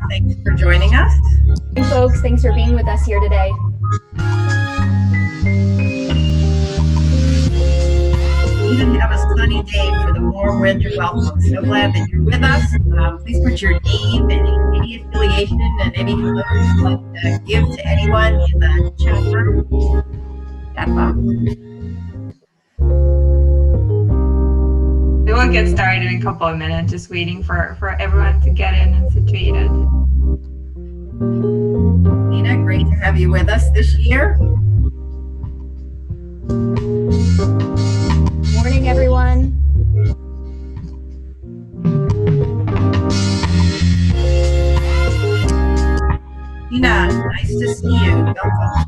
Thanks for joining us. Hey folks, thanks for being with us here today. Even have a sunny day for the warm winter welcome. So glad that you're with us. Please put your name and any affiliation and any hello you'd like to give to anyone in the chat room. Chat box. We will get started in a couple of minutes, just waiting for everyone to get in and situated. Nina, great to have you with us this year. Morning, everyone. Tina, nice to see you. Welcome.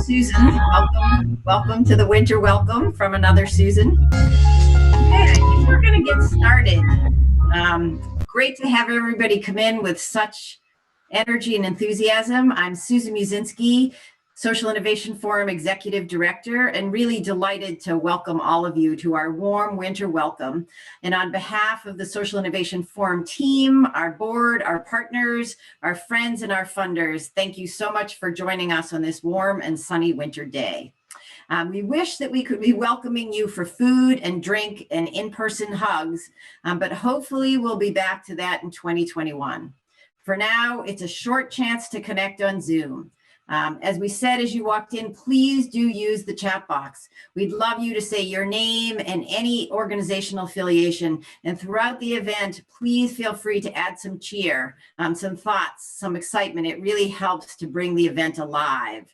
Susan, welcome to the winter welcome from another Susan. Okay, I think we're going to get started. Great to have everybody come in with such energy and enthusiasm. I'm Susan Musinsky, Social Innovation Forum Executive Director, and really delighted to welcome all of you to our warm winter welcome. And on behalf of the Social Innovation Forum team, our board, our partners, our friends, and our funders, thank you so much for joining us on this warm and sunny winter day. We wish that we could be welcoming you for food and drink and in-person hugs, but hopefully we'll be back to that in 2021. For now, it's a short chance to connect on Zoom. As we said as you walked in, please do use the chat box. We'd love you to say your name and any organizational affiliation. And throughout the event, please feel free to add some cheer, some thoughts, some excitement. It really helps to bring the event alive.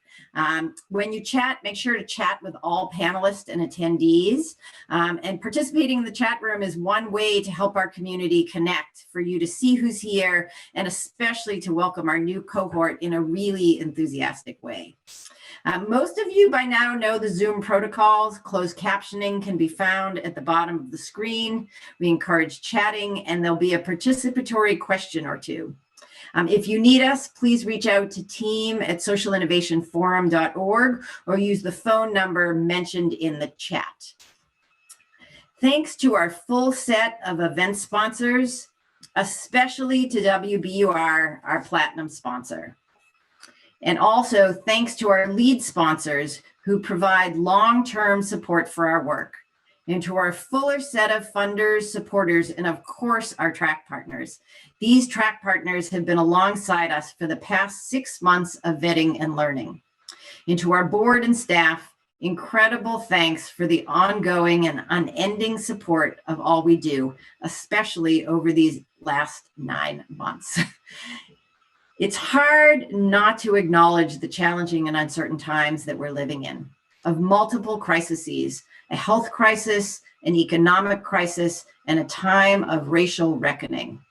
When you chat, make sure to chat with all panelists and attendees. And participating in the chat room is one way to help our community connect, for you to see who's here, and especially to welcome our new cohort in a really enthusiastic way. Most of you by now know the Zoom protocols. Closed captioning can be found at the bottom of the screen. We encourage chatting, and there'll be a participatory question or two. If you need us, please reach out to team@socialinnovationforum.org or use the phone number mentioned in the chat. Thanks to our full set of event sponsors, especially to WBUR, our platinum sponsor. And also thanks to our lead sponsors who provide long-term support for our work, and to our fuller set of funders, supporters, and of course, our track partners. These track partners have been alongside us for the past 6 months of vetting and learning. And to our board and staff, incredible thanks for the ongoing and unending support of all we do, especially over these last 9 months. It's hard not to acknowledge the challenging and uncertain times that we're living in, of multiple crises, a health crisis, an economic crisis, and a time of racial reckoning.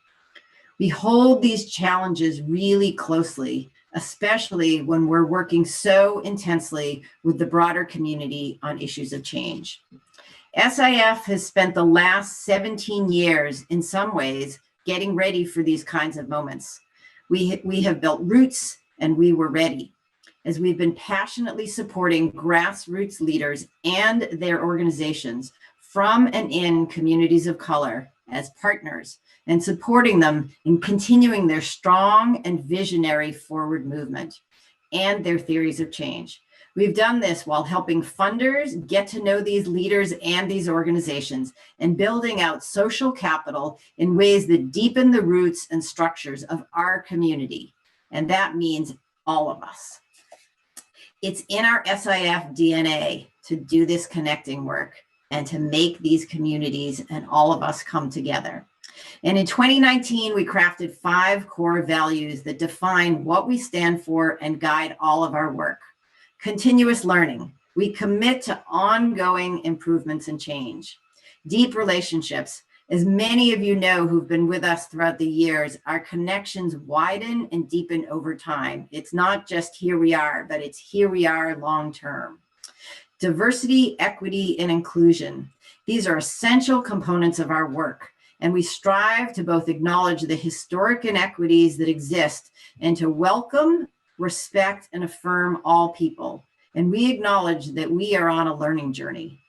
We hold these challenges really closely, especially when we're working so intensely with the broader community on issues of change. SIF has spent the last 17 years, in some ways, getting ready for these kinds of moments. We have built roots, and we were ready, as we've been passionately supporting grassroots leaders and their organizations from and in communities of color as partners, and supporting them in continuing their strong and visionary forward movement and their theories of change. We've done this while helping funders get to know these leaders and these organizations, and building out social capital in ways that deepen the roots and structures of our community. And that means all of us. It's in our SIF DNA to do this connecting work and to make these communities and all of us come together. And in 2019, we crafted 5 core values that define what we stand for and guide all of our work. Continuous learning. We commit to ongoing improvements and change. Deep relationships. As many of you know who've been with us throughout the years, our connections widen and deepen over time. It's not just here we are, but it's here we are long term. Diversity, equity, and inclusion. These are essential components of our work, and we strive to both acknowledge the historic inequities that exist and to welcome respect, and affirm all people. And we acknowledge that we are on a learning journey.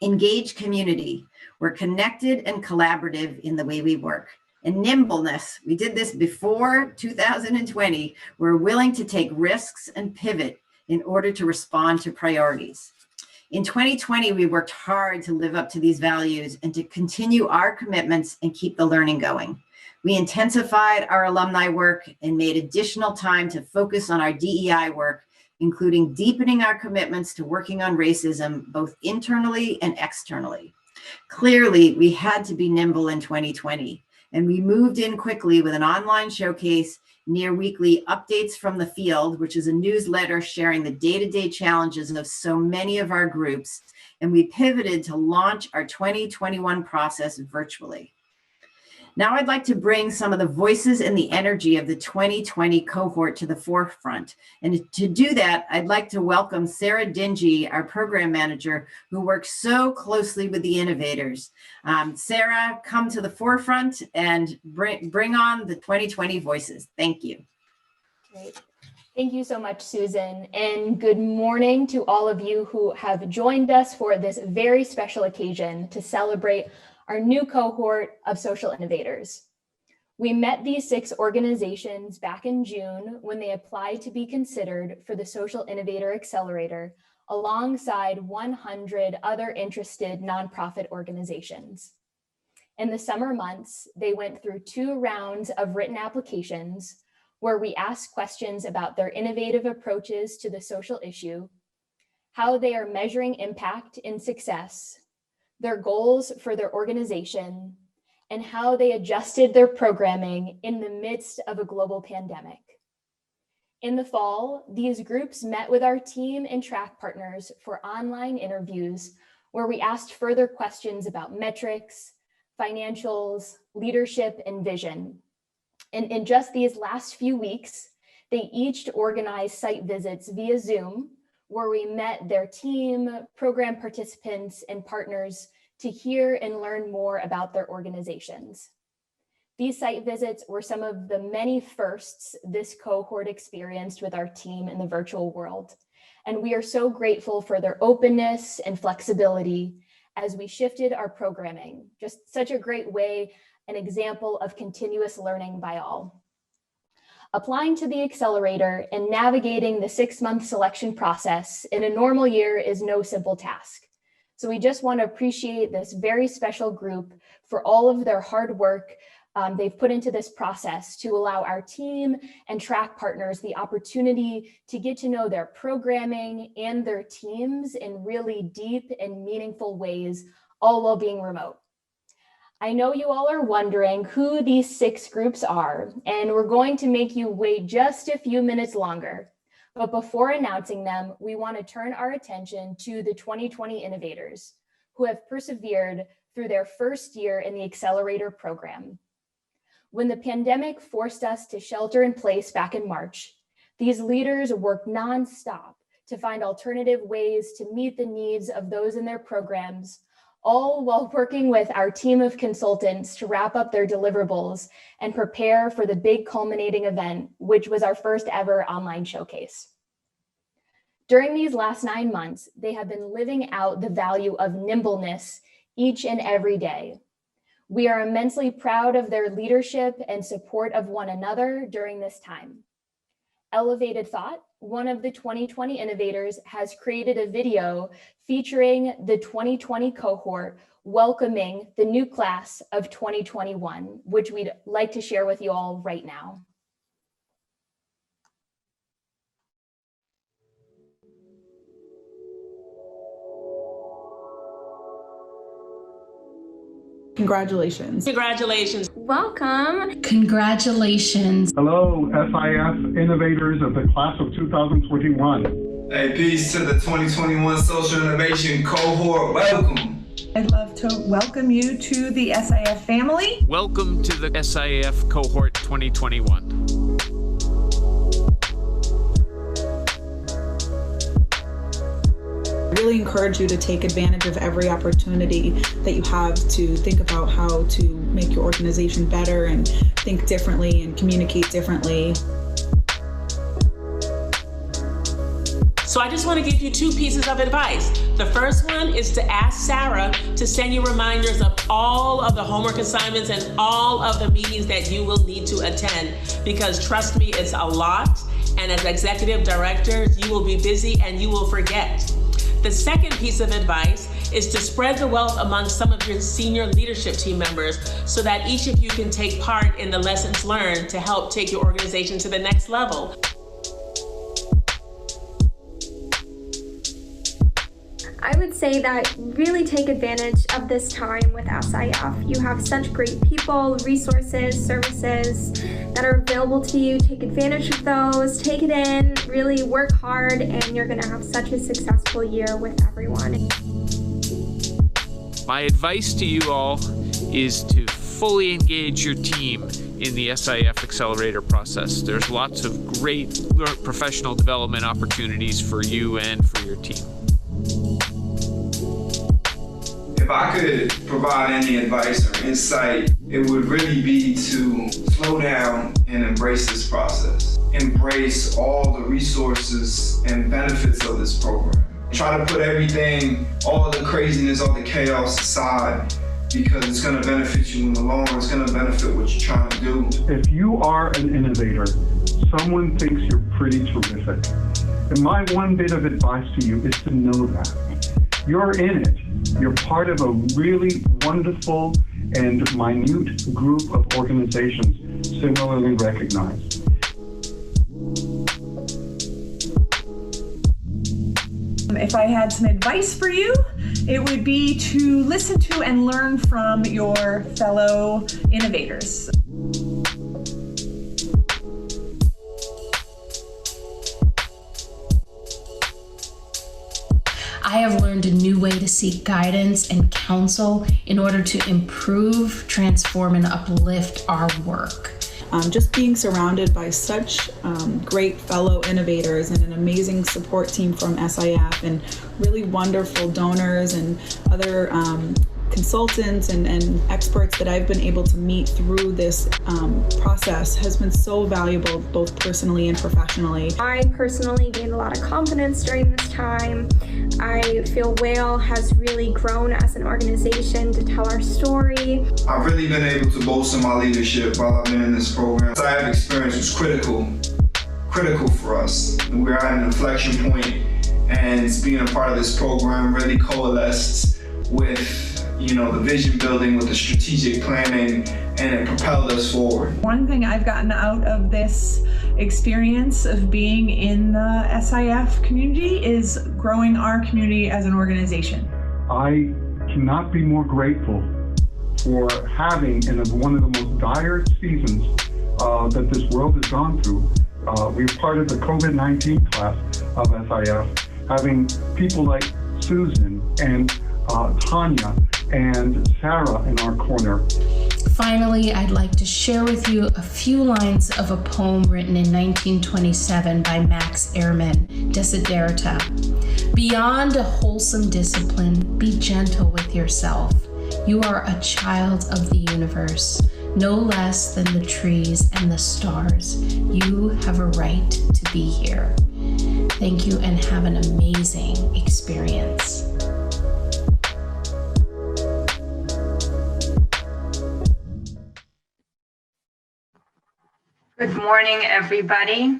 Engage community. We're connected and collaborative in the way we work. And nimbleness. We did this before 2020. We're willing to take risks and pivot in order to respond to priorities. In 2020, we worked hard to live up to these values and to continue our commitments and keep the learning going. We intensified our alumni work and made additional time to focus on our DEI work, including deepening our commitments to working on racism, both internally and externally. Clearly, we had to be nimble in 2020, and we moved in quickly with an online showcase, near weekly updates from the field, which is a newsletter sharing the day-to-day challenges of so many of our groups, and we pivoted to launch our 2021 process virtually. Now I'd like to bring some of the voices and the energy of the 2020 cohort to the forefront. And to do that, I'd like to welcome Sarah Dingee, our program manager, who works so closely with the innovators. Sarah, come to the forefront and bring on the 2020 voices. Thank you. Great. Thank you so much, Susan. And good morning to all of you who have joined us for this very special occasion to celebrate our new cohort of social innovators. We met these 6 organizations back in June when they applied to be considered for the Social Innovator Accelerator alongside 100 other interested nonprofit organizations. In the summer months, they went through 2 rounds of written applications where we asked questions about their innovative approaches to the social issue, how they are measuring impact and success, their goals for their organization, and how they adjusted their programming in the midst of a global pandemic. In the fall, these groups met with our team and track partners for online interviews where we asked further questions about metrics, financials, leadership, and vision. And in just these last few weeks, they each organized site visits via Zoom where we met their team, program participants, and partners to hear and learn more about their organizations. These site visits were some of the many firsts this cohort experienced with our team in the virtual world. And we are so grateful for their openness and flexibility as we shifted our programming. Just such a great way, an example of continuous learning by all. Applying to the accelerator and navigating the 6-month selection process in a normal year is no simple task. So we just want to appreciate this very special group for all of their hard work they've put into this process to allow our team and track partners the opportunity to get to know their programming and their teams in really deep and meaningful ways, all while being remote. I know you all are wondering who these 6 groups are, and we're going to make you wait just a few minutes longer. But before announcing them, we want to turn our attention to the 2020 innovators who have persevered through their first year in the accelerator program. When the pandemic forced us to shelter in place back in March, these leaders worked nonstop to find alternative ways to meet the needs of those in their programs, all while working with our team of consultants to wrap up their deliverables and prepare for the big culminating event, which was our first ever online showcase. During these last 9 months, they have been living out the value of nimbleness each and every day. We are immensely proud of their leadership and support of one another during this time. Elevated Thought, one of the 2020 innovators, has created a video featuring the 2020 cohort welcoming the new class of 2021, which we'd like to share with you all right now. Congratulations. Congratulations. Welcome. Congratulations. Hello, SIF innovators of the class of 2021. Hey, peace to the 2021 Social Innovation cohort. Welcome. I'd love to welcome you to the SIF family. Welcome to the SIF cohort 2021. I really encourage you to take advantage of every opportunity that you have to think about how to make your organization better and think differently and communicate differently. So I just want to give you 2 pieces of advice. The first one is to ask Sarah to send you reminders of all of the homework assignments and all of the meetings that you will need to attend, because trust me, it's a lot. And as executive directors, you will be busy and you will forget. The second piece of advice is to spread the wealth among some of your senior leadership team members so that each of you can take part in the lessons learned to help take your organization to the next level. I would say that really take advantage of this time with SIF. You have such great people, resources, services that are available to you. Take advantage of those, take it in, really work hard, and you're going to have such a successful year with everyone. My advice to you all is to fully engage your team in the SIF Accelerator process. There's lots of great professional development opportunities for you and for your team. If I could provide any advice or insight, it would really be to slow down and embrace this process. Embrace all the resources and benefits of this program. Try to put everything, all the craziness, all the chaos aside, because it's going to benefit you in the long run. It's going to benefit what you're trying to do. If you are an innovator, someone thinks you're pretty terrific. And my one bit of advice to you is to know that. You're in it. You're part of a really wonderful and minute group of organizations similarly recognized. If I had some advice for you, it would be to listen to and learn from your fellow innovators. I have learned a new way to seek guidance and counsel in order to improve, transform, and uplift our work. Just being surrounded by such great fellow innovators and an amazing support team from SIF and really wonderful donors and other consultants and experts that I've been able to meet through this process has been so valuable, both personally and professionally. I personally gained a lot of confidence during this time. I feel Whale has really grown as an organization to tell our story. I've really been able to bolster my leadership while I've been in this program. The SIF experience was critical for us. We're at an inflection point, and being a part of this program really coalesced with the vision building, with the strategic planning, and it propelled us forward. One thing I've gotten out of this experience of being in the SIF community is growing our community as an organization. I cannot be more grateful for having, in one of the most dire seasons that this world has gone through, we're part of the COVID-19 class of SIF, having people like Susan and Tanya and Sarah in our corner. Finally, I'd like to share with you a few lines of a poem written in 1927 by Max Ehrmann, Desiderata. Beyond a wholesome discipline, be gentle with yourself. You are a child of the universe, no less than the trees and the stars. You have a right to be here. Thank you and have an amazing experience. Good morning, everybody.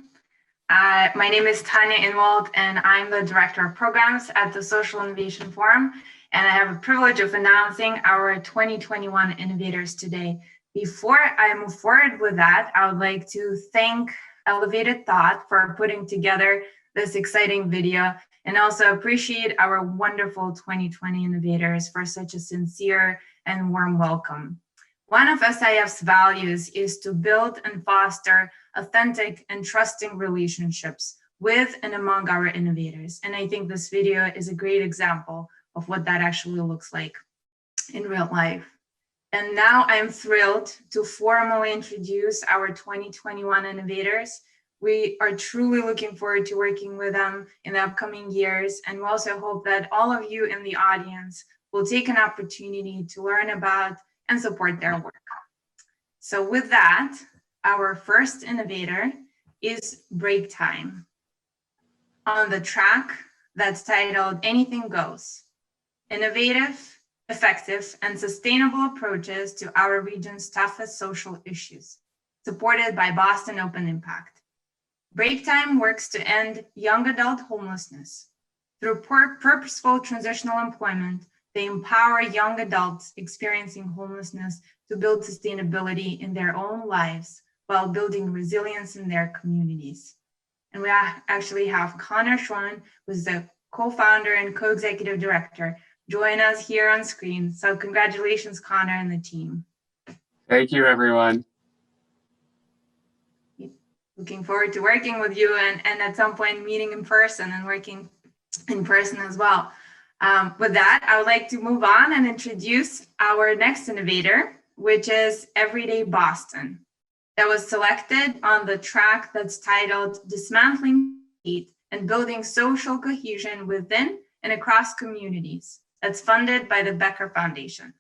My name is Tanya Inwald, and I'm the Director of Programs at the Social Innovation Forum, and I have the privilege of announcing our 2021 Innovators today. Before I move forward with that, I would like to thank Elevated Thought for putting together this exciting video, and also appreciate our wonderful 2020 Innovators for such a sincere and warm welcome. One of SIF's values is to build and foster authentic and trusting relationships with and among our innovators. And I think this video is a great example of what that actually looks like in real life. And now I'm thrilled to formally introduce our 2021 innovators. We are truly looking forward to working with them in the upcoming years. And we also hope that all of you in the audience will take an opportunity to learn about and support their work. So with that, our first innovator is Breaktime. on the track that's titled Anything Goes: Innovative, Effective, and Sustainable Approaches to Our Region's Toughest Social Issues, supported by Boston Open Impact. Breaktime works to end young adult homelessness. Through purposeful transitional employment, they empower young adults experiencing homelessness to build sustainability in their own lives while building resilience in their communities. And we actually have Connor Schwan, who's the co-founder and co-executive director, join us here on screen. So congratulations, Connor and the team. Thank you, everyone. Looking forward to working with you and at some point meeting in person and working in person as well. With that, I would like to move on and introduce our next innovator, which is Everyday Boston, that was selected on the track that's titled Dismantling Hate and Building Social Cohesion Within and Across Communities, that's funded by the Becker Foundation.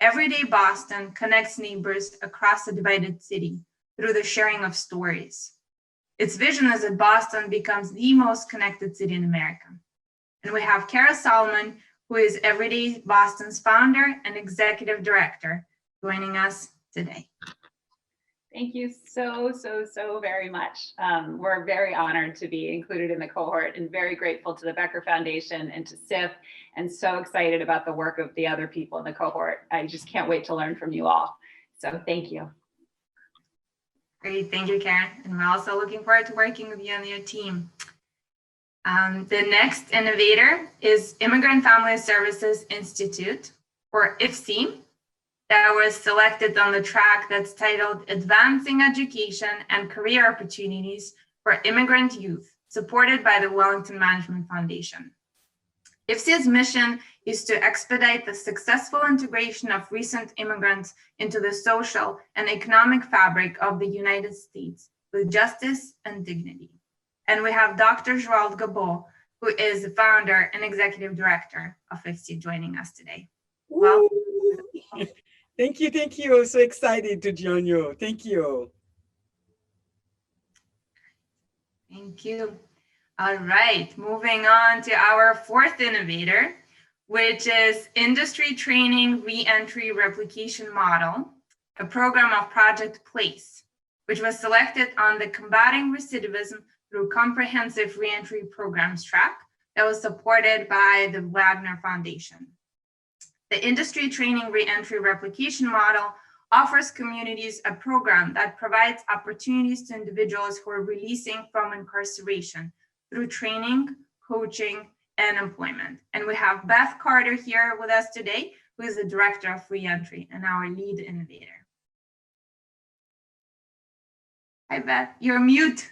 Everyday Boston connects neighbors across a divided city through the sharing of stories. Its vision is that Boston becomes the most connected city in America. And we have Kara Solomon, who is Everyday Boston's founder and executive director, joining us today. Thank you so very much. We're very honored to be included in the cohort and very grateful to the Becker Foundation and to SIF, and so excited about the work of the other people in the cohort. I just can't wait to learn from you all. So thank you. Great, thank you, Karen. And we're also looking forward to working with you and your team. The next innovator is Immigrant Family Services Institute, or IFSI, that was selected on the track that's titled Advancing Education and Career Opportunities for Immigrant Youth, supported by the Wellington Management Foundation. IFSI's mission is to expedite the successful integration of recent immigrants into the social and economic fabric of the United States with justice and dignity. And we have Dr. Joël Gabot, who is the founder and executive director of IFSI, joining us today. Well, Thank you. So excited to join you. Thank you. Thank you. All right, moving on to our fourth innovator, which is Industry Training Reentry Replication Model, a program of Project PLACE, which was selected on the Combating Recidivism Through Comprehensive Reentry Programs track that was supported by the Wagner Foundation. The Industry Training Reentry Replication Model offers communities a program that provides opportunities to individuals who are releasing from incarceration through training, coaching, and employment. And we have Beth Carter here with us today, who is the Director of Reentry and our lead innovator. Hi, Beth, you're mute.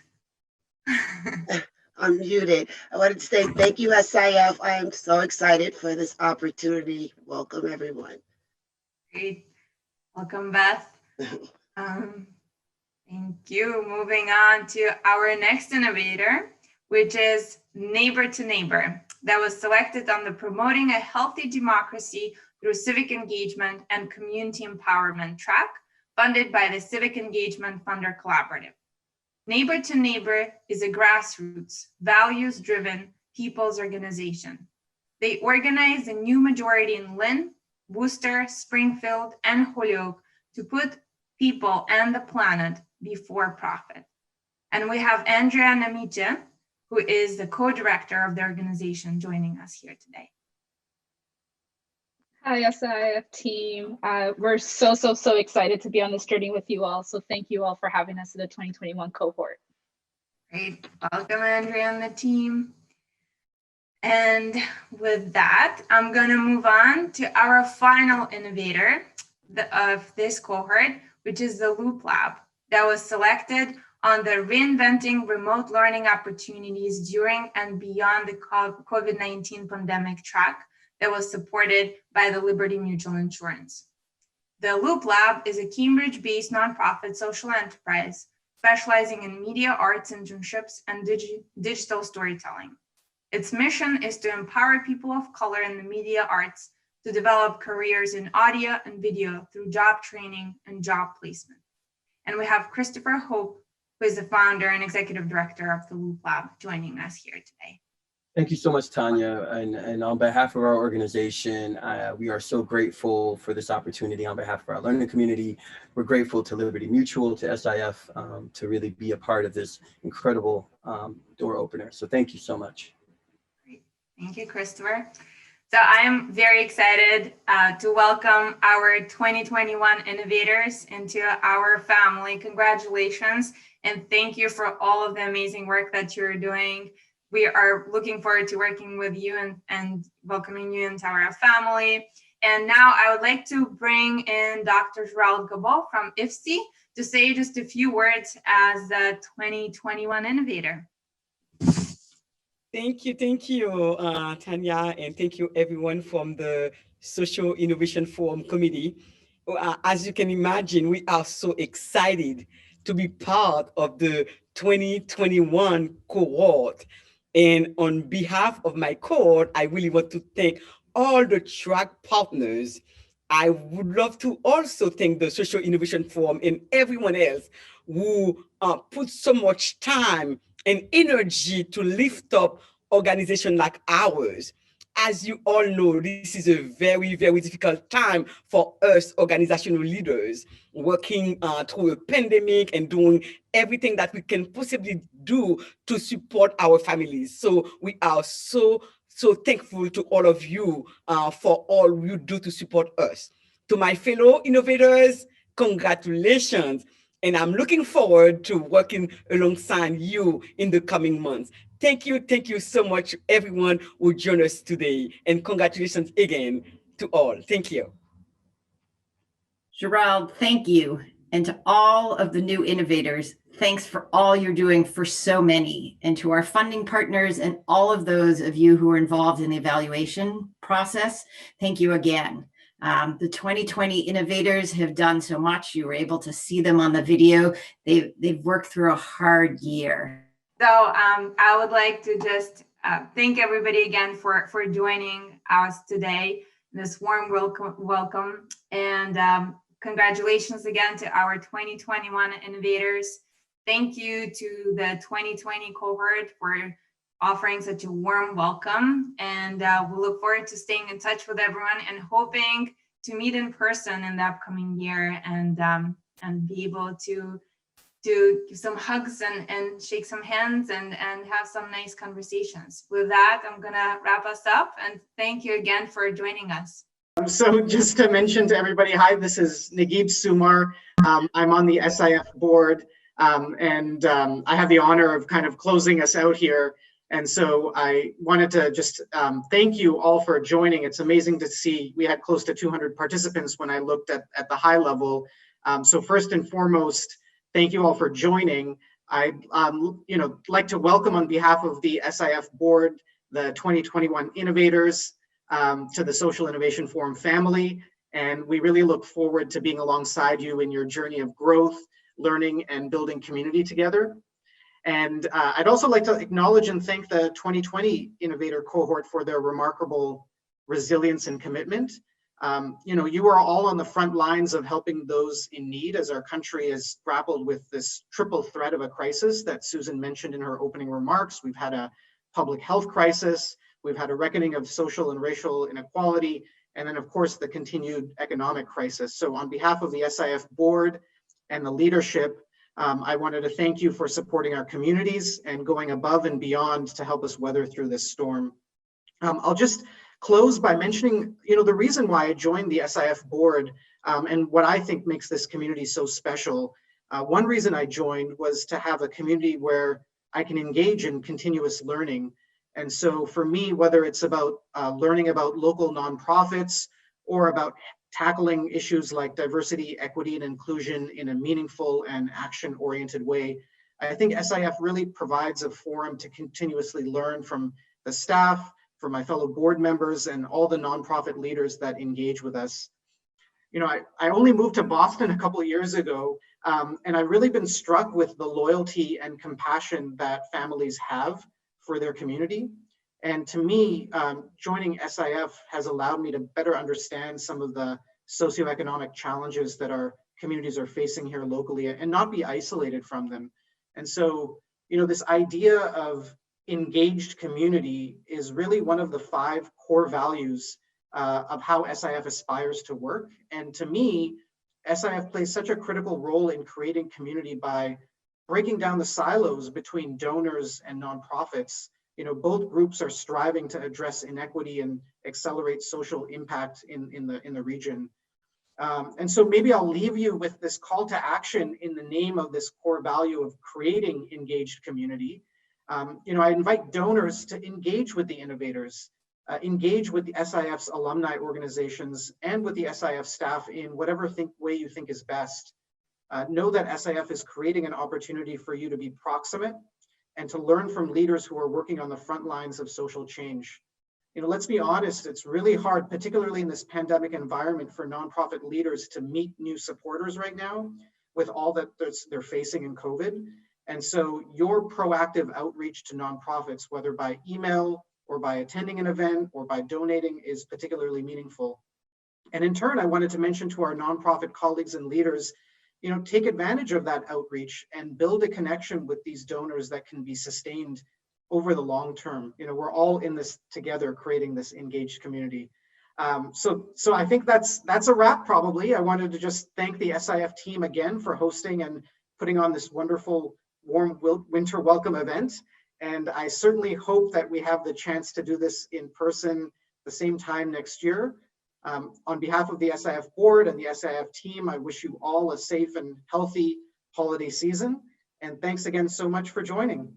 I'm muted. I wanted to say thank you, SIF. I am so excited for this opportunity. Welcome, everyone. Great. Welcome, Beth. Thank you. Moving on to our next innovator, which is Neighbor to Neighbor, that was selected on the Promoting a Healthy Democracy Through Civic Engagement and Community Empowerment track, funded by the Civic Engagement Funder Collaborative. Neighbor to Neighbor is a grassroots, values-driven people's organization. They organize a new majority in Lynn, Worcester, Springfield, and Holyoke to put people and the planet before profit. And we have Andrea Namiche, who is the co-director of the organization, joining us here today. Hi, SIF team. We're so excited to be on this journey with you all. So thank you all for having us in the 2021 cohort. Great. Welcome, Andrea and the team. And with that, I'm going to move on to our final innovator of this cohort, which is the Loop Lab, that was selected on the Reinventing Remote Learning Opportunities During and Beyond the COVID-19 Pandemic track that was supported by the Liberty Mutual Insurance. The Loop Lab is a Cambridge-based nonprofit social enterprise specializing in media arts internships and digital storytelling. Its mission is to empower people of color in the media arts to develop careers in audio and video through job training and job placement. And we have Christopher Hope, who is the founder and executive director of the Loop Lab, joining us here today. Thank you so much, Tanya. And on behalf of our organization, we are so grateful for this opportunity on behalf of our learning community. We're grateful to Liberty Mutual, to SIF, to really be a part of this incredible door opener. So thank you so much. Great. Thank you, Christopher. So I'm very excited to welcome our 2021 innovators into our family. Congratulations, and thank you for all of the amazing work that you're doing. We are looking forward to working with you and welcoming you into our family. And now I would like to bring in Dr. Gerald Gabal from IFSI to say just a few words as a 2021 innovator. Thank you, Tanya, and thank you everyone from the Social Innovation Forum Committee. As you can imagine, we are so excited to be part of the 2021 cohort. And on behalf of my cohort, I really want to thank all the track partners. I would love to also thank the Social Innovation Forum and everyone else who put so much time and energy to lift up organizations like ours. As you all know, this is a very, very difficult time for us organizational leaders working through a pandemic and doing everything that we can possibly do to support our families. So we are so thankful to all of you for all you do to support us. To my fellow innovators, congratulations. And I'm looking forward to working alongside you in the coming months. Thank you so much, everyone who joined us today. And congratulations again to all. Thank you. Gerald, thank you. And to all of the new innovators, thanks for all you're doing for so many. And to our funding partners and all of those of you who are involved in the evaluation process, thank you again. The 2020 innovators have done so much. You were able to see them on the video. They've worked through a hard year. So I would like to just thank everybody again for joining us today. This warm welcome and congratulations again to our 2021 innovators. Thank you to the 2020 cohort for offering such a warm welcome, and we'll look forward to staying in touch with everyone and hoping to meet in person in the upcoming year and be able to give some hugs and shake some hands and have some nice conversations. With that, I'm gonna wrap us up and thank you again for joining us. So just to mention to everybody, hi, this is Nageeb Sumar. I'm on the SIF board and I have the honor of kind of closing us out here. And so I wanted to just thank you all for joining. It's amazing to see we had close to 200 participants when I looked at the high level. So first and foremost, thank you all for joining. I'd like to welcome on behalf of the SIF board, the 2021 innovators to the Social Innovation Forum family. And we really look forward to being alongside you in your journey of growth, learning, and building community together. And I'd also like to acknowledge and thank the 2020 innovator cohort for their remarkable resilience and commitment. You are all on the front lines of helping those in need as our country has grappled with this triple threat of a crisis that Susan mentioned in her opening remarks. We've had a public health crisis, we've had a reckoning of social and racial inequality, and then of course the continued economic crisis. So on behalf of the SIF board and the leadership, I wanted to thank you for supporting our communities and going above and beyond to help us weather through this storm. I'll just close by mentioning, the reason why I joined the SIF board and what I think makes this community so special. One reason I joined was to have a community where I can engage in continuous learning. And so for me, whether it's about learning about local nonprofits or about tackling issues like diversity, equity, and inclusion in a meaningful and action-oriented way, I think SIF really provides a forum to continuously learn from the staff, from my fellow board members, and all the nonprofit leaders that engage with us. I only moved to Boston a couple of years ago, and I've really been struck with the loyalty and compassion that families have for their community. And to me, joining SIF has allowed me to better understand some of the socioeconomic challenges that our communities are facing here locally and not be isolated from them. And so, you know, this idea of engaged community is really one of the 5 core values of how SIF aspires to work. And to me, SIF plays such a critical role in creating community by breaking down the silos between donors and nonprofits. You know, both groups are striving to address inequity and accelerate social impact in the region. And so maybe I'll leave you with this call to action in the name of this core value of creating engaged community. You know, I invite donors to engage with the innovators, engage with the SIF's alumni organizations and with the SIF staff in whatever way you think is best. Know that SIF is creating an opportunity for you to be proximate and to learn from leaders who are working on the front lines of social change. You know, let's be honest, it's really hard, particularly in this pandemic environment, for nonprofit leaders to meet new supporters right now with all that they're facing in COVID. And so your proactive outreach to nonprofits, whether by email or by attending an event or by donating, is particularly meaningful. And in turn, I wanted to mention to our nonprofit colleagues and leaders, you know, take advantage of that outreach and build a connection with these donors that can be sustained over the long term. You know, we're all in this together, creating this engaged community. So I think that's a wrap probably. I wanted to just thank the SIF team again for hosting and putting on this wonderful warm winter welcome event. And I certainly hope that we have the chance to do this in person the same time next year. On behalf of the SIF board and the SIF team, I wish you all a safe and healthy holiday season. And thanks again so much for joining.